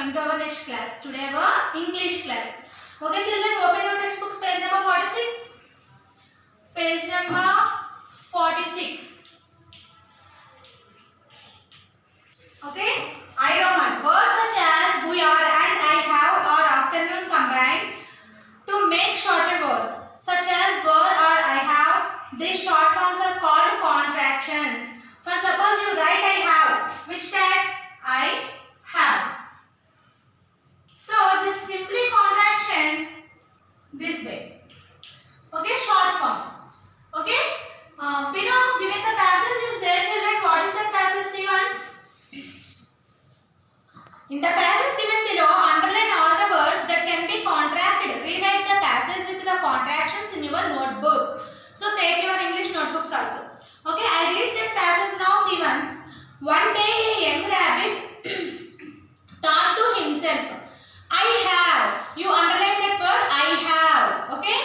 coming to our next class. Today our English class. Okay children, open your textbooks, page number 46. Page number 46. Okay. I Roman. Words such as we are and I have or afternoon combined to make shorter words such as were or I have. These short forms are called contractions. For suppose you write I have. Which tag? I have. So this simply contraction this way. Okay, short form. Okay. Below given the passage is there children. What is that passage? See once. In the passage given below, underline all the words that can be contracted. Rewrite the passage with the contractions in your notebook. So take your English notebooks also. Okay, I read that passage now. See once. One day a young rabbit thought to himself, I have. You underline that word I have. Okay,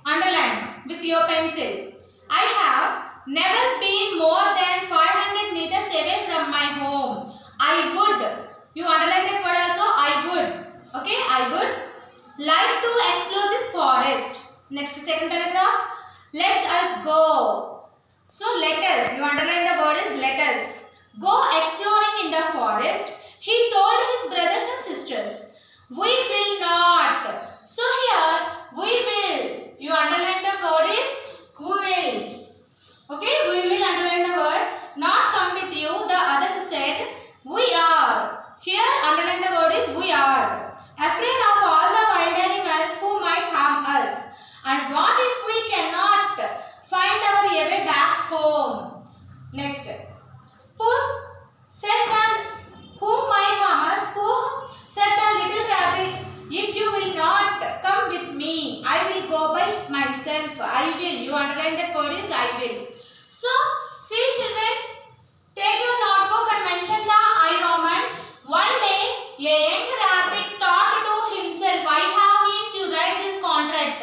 underline with your pencil. I have never been more than 500 meters away from my home. I would. You underline that word also. I would. Okay, I would like to explore this forest. Next, second paragraph. Let us go. So let us. You underline the word is let us. Go exploring in the forest. He told his brothers and sisters. We will not. So here we will. You underline the word is we will. Okay, we will underline the word. Not come with you. The others said we are. Here underline the word is we are. Afraid of all the wild animals who might harm us. And what if we cannot find our way back home? Next. Who said that who might harm us? Who said the little rabbit, if you will not come with me, I will go by myself. I will. You underline that word is I will. So, see children, take your notebook and mention the I Roman. One day, a young rabbit thought to himself, I have means you write this contract.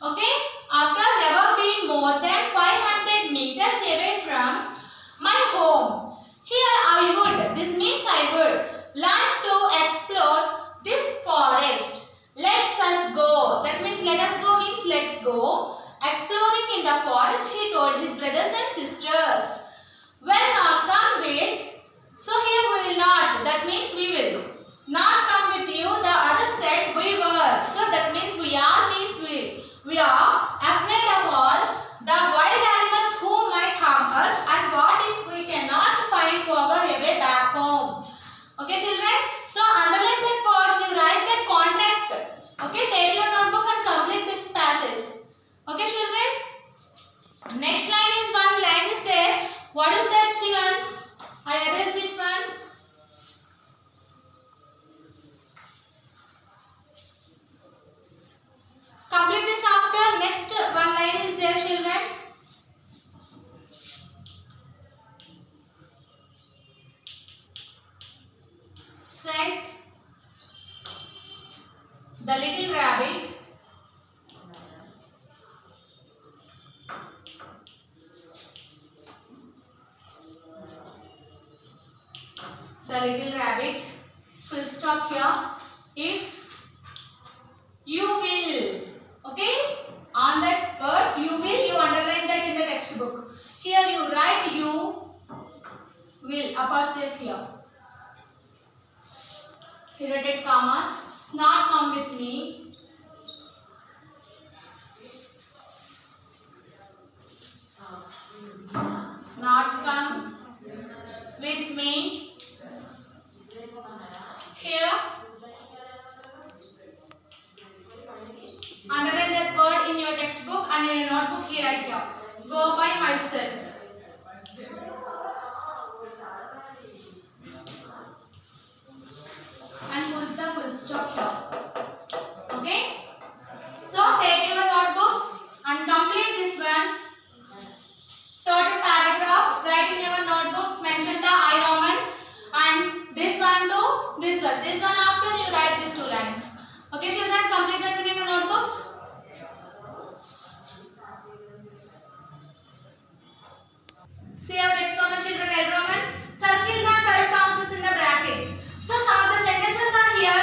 Okay? After never being more than 500 meters away from my home. Here I would, this means I would, like to explore this forest. Let's us go. That means let us go means let's go. Exploring in the forest, he told his brothers and sisters. Will not come with. So here we will not. That means we will. Not come with you. The others said we were. So that means we are means we. We are afraid of all the wild animals who might harm us. And what if we cannot find our way back home? Okay children. So underline that words. You write that contract. Okay. Take your notebook and complete this passage. Okay children. Next line is one line is there. What is that? See once. I erased it one. Complete this after. Next one line is there children. Said the little rabbit full stop here. If you will, okay, on that words you will, you underline that in the textbook. Here you write you will, uppercase here. Inverted commas, not come with me. Not come with me. Here, underline that word in your textbook and in your notebook here right here. Go by myself. And put the full stop here. Okay? So take your notebooks and complete this one. Total paragraph. Write in your notebooks. Mention the I Roman. And this one to this one. This one after you write these two lines. Okay children, complete that in your notebooks. See our next Roman children, L Roman. Circle the correct answers in the brackets. So some of the sentences are here.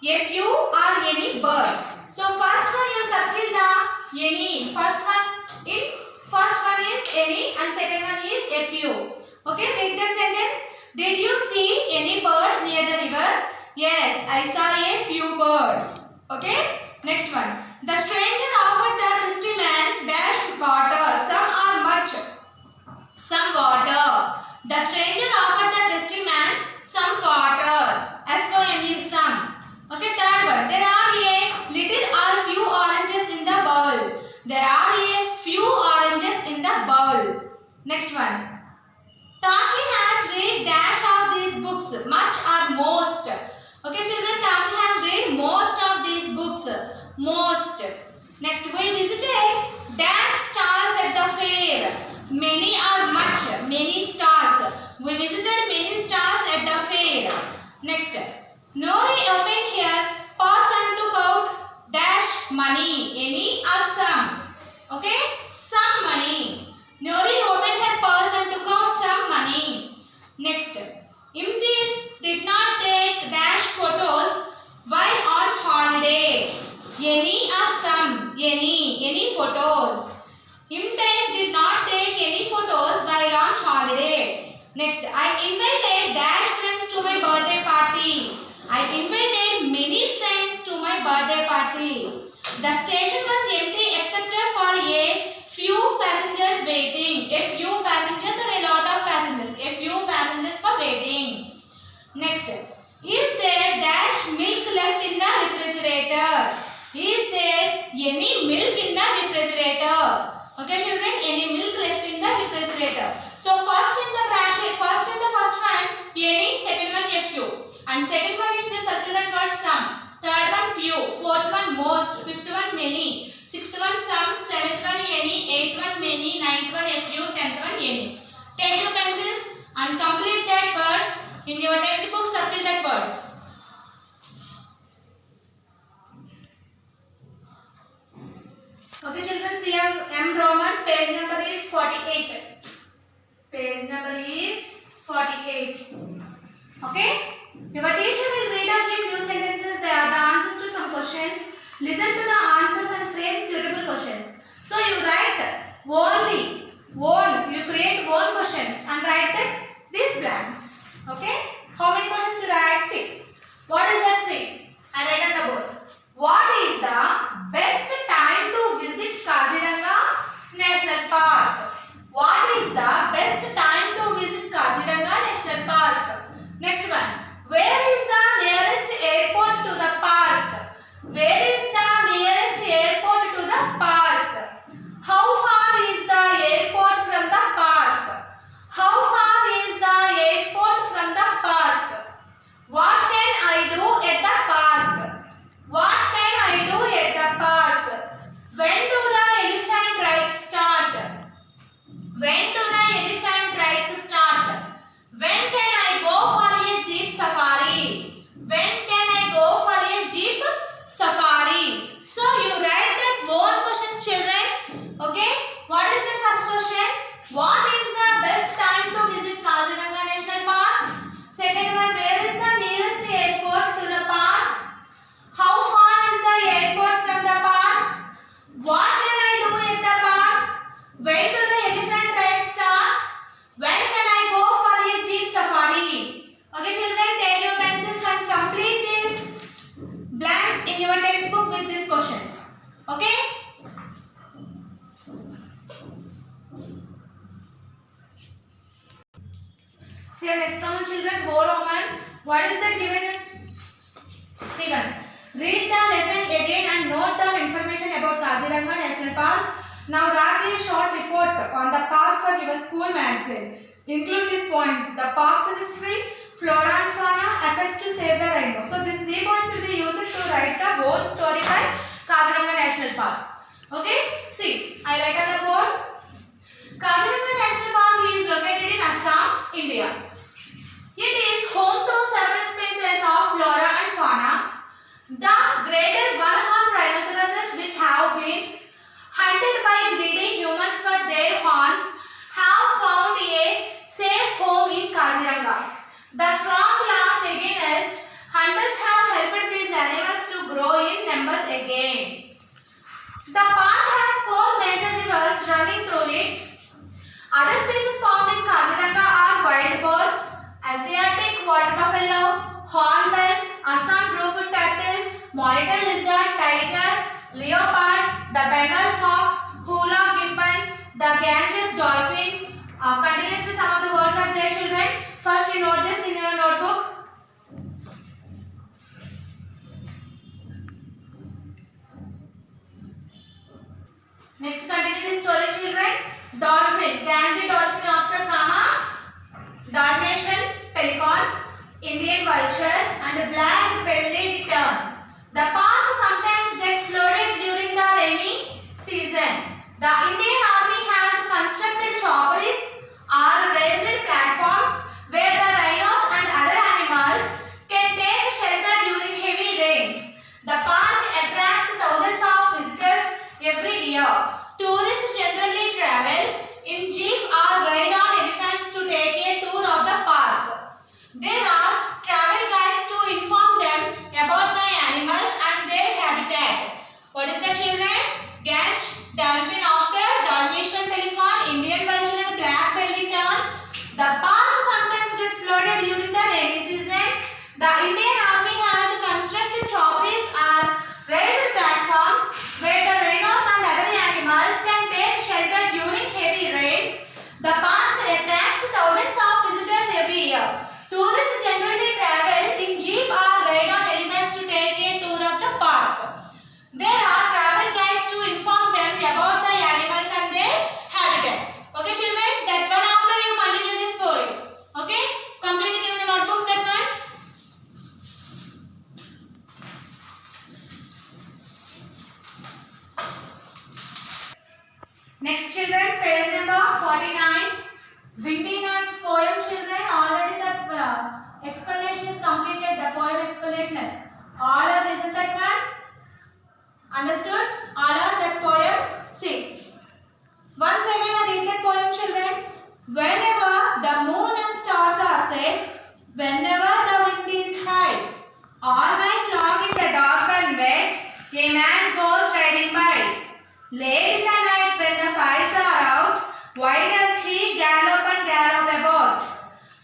a few or any birds. So first one you circle the any. First one is any and second one is a few. Okay, read that sentence. Did you see any bird near the river? Yes, I saw a few birds. Okay, next one. The stranger offered the thirsty man dash water. Some are much. Some water. The stranger offered the thirsty man some water. S-O-M-E, some. Okay, third one. There are a little or few oranges in the bowl. There are a few oranges in the bowl. Next one. Tashi has read dash of these books. Much or most. Okay, children. Tashi has read most of these books. Most. Next, we visited dash stalls at the fair. Many or much. Many stalls. We visited many stalls at the fair. Next. Nori opened here, purse and took out dash money. Any or some. Okay? Some money. Nori opened her purse and took out some money. Next. Imtiaz did not take dash photos while on holiday. Any or some. Any photos. Imtiaz did not take any photos while on holiday. Next. I invited dash friends to my birthday party. I invited many friends to my birthday party. The station was empty except for a few passengers waiting. A few passengers or a lot of passengers. A few passengers for waiting. Next. Is there dash milk left in the refrigerator? Is there any milk in the refrigerator? Okay, children, any milk left in the refrigerator. So first in the first one, any, second one a few. And second one is the circle that word some. Third one few. Fourth one most. Fifth one many. Sixth one some. Seventh one any. Eighth one many. Ninth one a few. 10th one any. Take your pencils and complete that words in your textbook. Circle that words. Okay, children, see M Roman. Page number is 48. Page number is 48. Okay. Your teacher will read out a few sentences. They are the answers to some questions. Listen to the answers and frame suitable questions. So you write you create own questions and write that these blanks. Okay? How many questions you write? 6. What is that 6? I write on the board. What is the best time to visit Kaziranga National Park? What is the best time to visit Kaziranga National Park? Next one. Where is the nearest airport to the park? Where is the nearest airport to the park? How far is the airport from the park? How far is the airport from the park? What can I do at the park? What can I do at the park? When do the elephant rides start? When do the elephant rides start? When can I go for a jeep safari? When can I go for a jeep safari? So you write that one questions, children. Okay. What is the first question? What is the best time to visit Kaziranga National Park? Second one, where is the nearest airport to the park? How far is the airport from the park? What can I do at the park? When do the elephant rides start? When can I go for a jeep safari? Okay, children, take your pencils and complete these blanks in your textbook with these questions. Okay? See your next Roman, children. Go Roman. What is that given? See once. Read the lesson again and note down information about Kaziranga National Park. Now write a short report on the park for your school magazine. Include these points: the park's history, flora and fauna, efforts to save the rainbow. So these 3 points will be used to write the whole story by Kaziranga National Park. Okay? See, I write on the board. Kaziranga National Park is located in Assam, India. It is home to several species of flora and fauna. The greater one-horned rhinoceroses, which have been hunted by greedy humans for their horns, have found a safe home in Kaziranga. The strong laws against hunters have helped these animals animals again. The park has 4 major rivers running through it. Other species found in Kaziranga are wild boar, Asiatic water buffalo, hornbill, Assam bluefoot turtle, monitor lizard, tiger, leopard, the Bengal fox, hula gibbon, the Ganges dolphin. Continuously some of the words are there, children. First you note this in your notebook. Next continue the story, children. Dolphin, Ganges dolphin after comma, Dalmatian pelican, Indian vulture and black-bellied tern. The park sometimes gets flooded during the rainy season. The Indian Army has constructed chopperies or raised platforms where the rhinos and other animals can take shelter during heavy rains. The park attracts thousands of visitors every year. Tourists generally travel in jeep or ride on elephants to take a tour of the park. There are travel guides to inform them about the animals and their habitat. What is the children? Ganges dolphin after Dalmatian pelican, Indian vulture and black-bellied tern. The park sometimes gets flooded during the rainy season. The Indian Army has constructed chopperies or raised platforms where the rhinos and other animals can take shelter during heavy rains. The park attracts thousands of visitors every year. Tourists generally travel in jeep or ride on elephants to take a tour of the park. There are travel guides to inform them about the animals and their habitat. Okay, children, that one after you continue this story. Okay, complete it in your notebooks, that one. Next, children, page number 49. Windy Night's poem, children. Already the explanation is completed. The poem explanation. All are listened that one. Understood? All are that poem. See. Once again I read that poem, children. Whenever the moon and stars are set, whenever the wind is high, all night long in the dark and wet, a man goes riding by. Late in the night when the fires are out, why does he gallop and gallop about?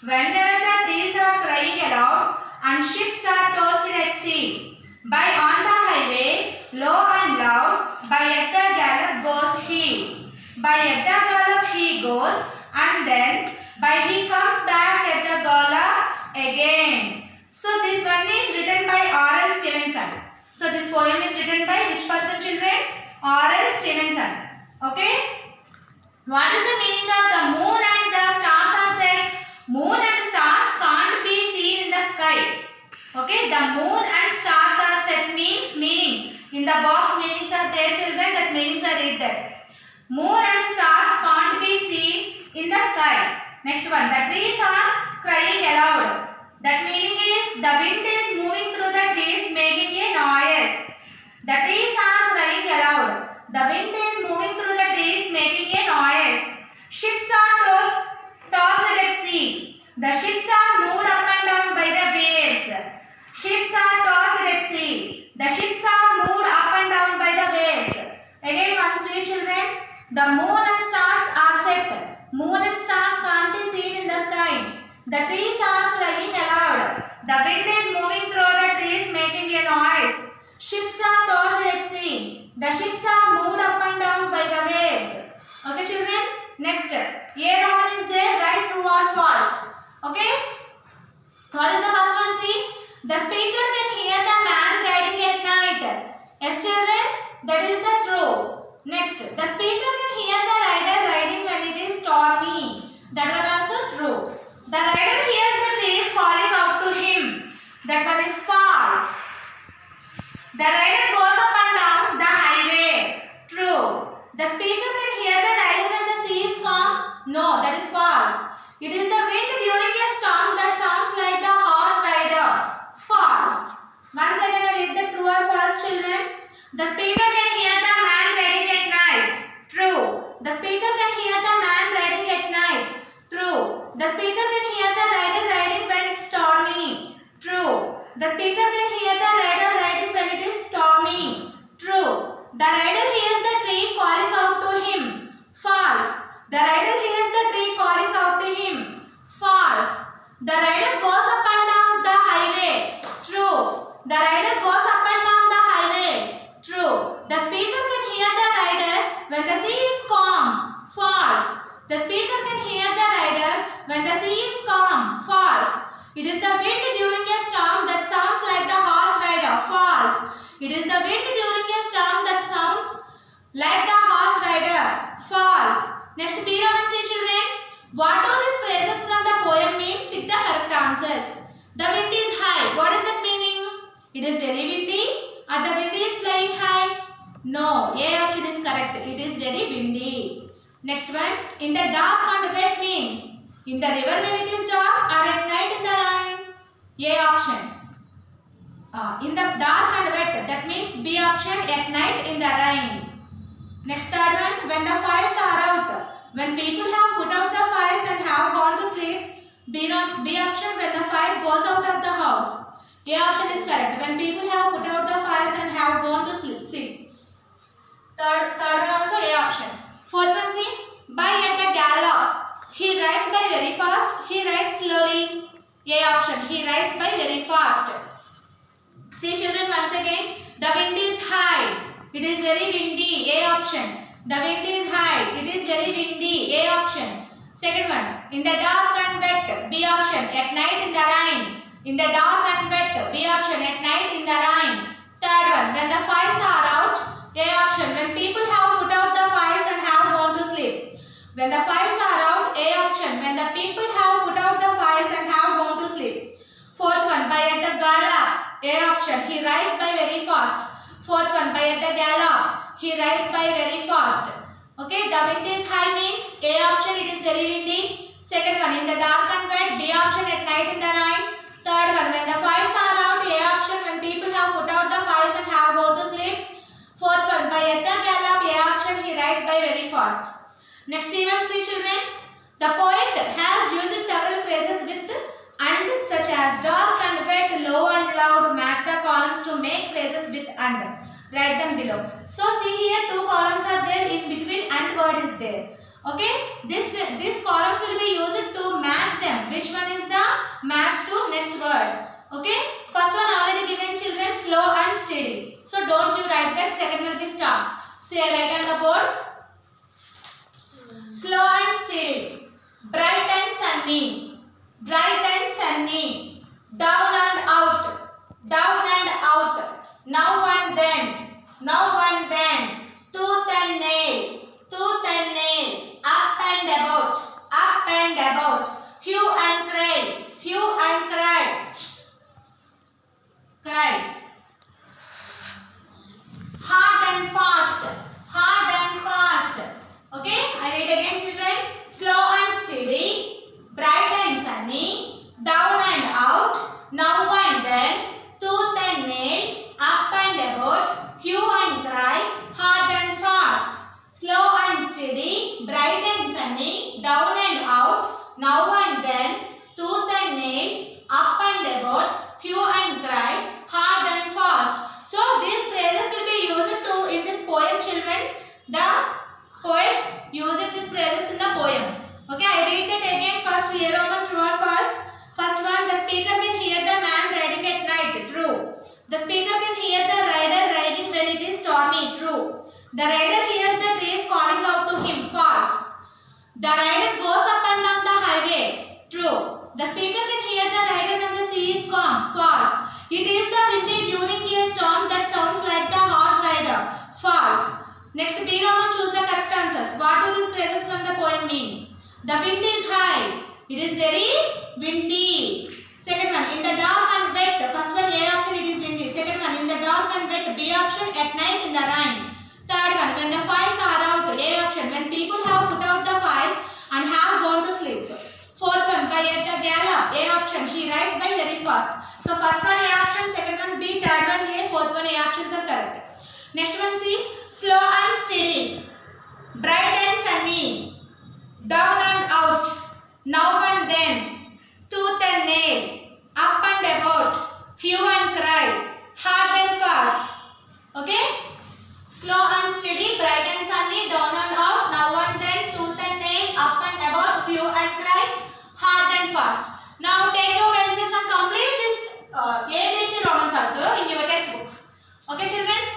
Whenever the trees are crying aloud and ships are tossed at sea, by on the highway, low and loud, by at the gallop goes he. By at the gallop he goes, and then by he comes back at the gallop again. So this one is written by R.L. Stevenson. So this poem is written by which person, children? R.L. Stevenson. Okay? What is the meaning of the moon and the stars are set? Moon and stars can't be seen in the sky. Okay? The moon and stars are set means meaning. In the box meanings are there, children. That meanings I read that. Moon and stars can't be seen in the sky. Next one. The trees are crying aloud. That meaning is the wind is moving through the trees making a noise. The trees are crying aloud. The wind is moving through the trees making a noise. Ships are tossed at sea. The ships are moved up and down by the waves. Ships are tossed at sea. The ships are moved up and down by the waves. Again once read, children. The moon and stars are set. Moon and stars can't be seen in the sky. The trees are crying aloud. The wind is moving through the trees making a noise. Ships are tossed at sea. The ships are moved up and down by the waves. Okay, children? Next. A Roman is there. Right, true or false? Okay? What is the first one? See? The speaker can hear the man riding at night. Yes, children? That is the true. Next. The speaker can hear the rider riding when it is stormy. That one also true. The rider hears the trees falling out to him. That one is false. The rider goes up and down the highway. True. The speaker can hear the rider when the sea is calm. No, that is false. It is the wind during a storm that sounds like the horse rider. False. Once again I read the true or false, children. The speaker can hear the man riding at night. True. The speaker can hear the man riding at night. True. The speaker can hear the rider riding when it's stormy. True. The speaker can hear the rider riding when it is stormy. The rider hears the tree calling out to him. False. The rider hears the tree calling out to him. False. The rider goes up and down the highway. True. The rider goes up and down the highway. True. The speaker can hear the rider when the sea is calm. False. The speaker can hear the rider when the sea is calm. False. It is the wind during a storm that sounds like the horse rider. False. It is the wind during a storm that sounds like the horse rider. False. Next, B Roman C, children. What do these phrases from the poem mean? Pick the correct answers. The wind is high. What is that meaning? It is very windy. Or the wind is flying high? No. A option is correct. It is very windy. Next one. In the dark and wet means in the river when it is dark or at night in the rain? A option. In the dark and wet, that means B option, at night in the rain. Next, third one. When the fires are out. When people have put out the fires and have gone to sleep. B option, when the fire goes out of the house. A option is correct. When people have put out the fires and have gone to sleep. Third one also A option. Fourth one, see. By at the gallop. He rides by very fast. He rides slowly. A option. He rides by very fast. See, children, once again. The wind is high. It is very windy. A option. The wind is high. It is very windy. A option. Second one. In the dark and wet. B option. At night in the rain. In the dark and wet. B option. At night in the rain. Third one. When the fires are out. A option. When people have put out the fires and have gone to sleep. When the fires are out. A option. When the people have put out the fires and have gone to sleep. Fourth one. By at the gallop. A option. He rides by very fast. Fourth one. By at the gallop. He rides by very fast. Okay. The wind is high means A option. It is very windy. Second one. In the dark and wet. B option. At night in the rain. Third one. When the fires are out. A option. When people have put out the fires and have gone to sleep. Fourth one. By at the gallop. A option. He rides by very fast. Next, see children. The poet has used several phrases with and such as dark and wet, low and loud. Match the columns to make phrases with and. Write them below. So see here, two columns are there, in between and word is there. Okay, these columns will be used to match them. Which one is the match to next word? Okay, first one already given, children, slow and steady. So don't you write that. Second will be stops. Say write on the board. Slow and steady. Bright and sunny. Bright and sunny. Down and out. Down and out. Now and then. Now and then. Tooth and nail. Tooth and nail. Up and about. Up and about. Hue and cry. Hue and cry. Cry. Hard and fast. Hard and fast. Okay, I read again, children. Slow and steady. Bright and sunny. Down and out. Now and then. Tooth and nail. Up and about. Hue and cry. Hard and fast. Slow and steady. Bright and sunny. Down and out. Now and then. Tooth and nail. Up and about. Hue and cry. Hard and fast. So these phrases will be used to in this poem, children. The poet used these phrases in the poem. Okay, I read that again. First, A Roman, true or false? First one, the speaker can hear the man riding at night. True. The speaker can hear the rider riding when it is stormy. True. The rider hears the trees calling out to him. False. The rider goes up and down the highway. True. The speaker can hear the rider when the sea is calm. False. It is the windy during a storm that sounds like the horse rider. False. Next, B Roman, choose the correct answers. What do these phrases from the poem mean? The wind is high. It is very windy. Second one, in the dark and wet. First one, A option, it is windy. Second one, in the dark and wet. B option, at night in the rain. Third one, when the fires are out. A option, when people have put out the fires and have gone to sleep. Fourth one, by at the gallop. A option, he rides by very fast. So first one A option, second one B, third one A, fourth one A options are correct. Next one C, slow and steady. Bright and sunny. Down and out. Now and then. Tooth and nail. Up and about. Hue and cry. Hard and fast. Okay? Slow Now take your pencils and complete this ABC Romans also in your textbooks. Okay children.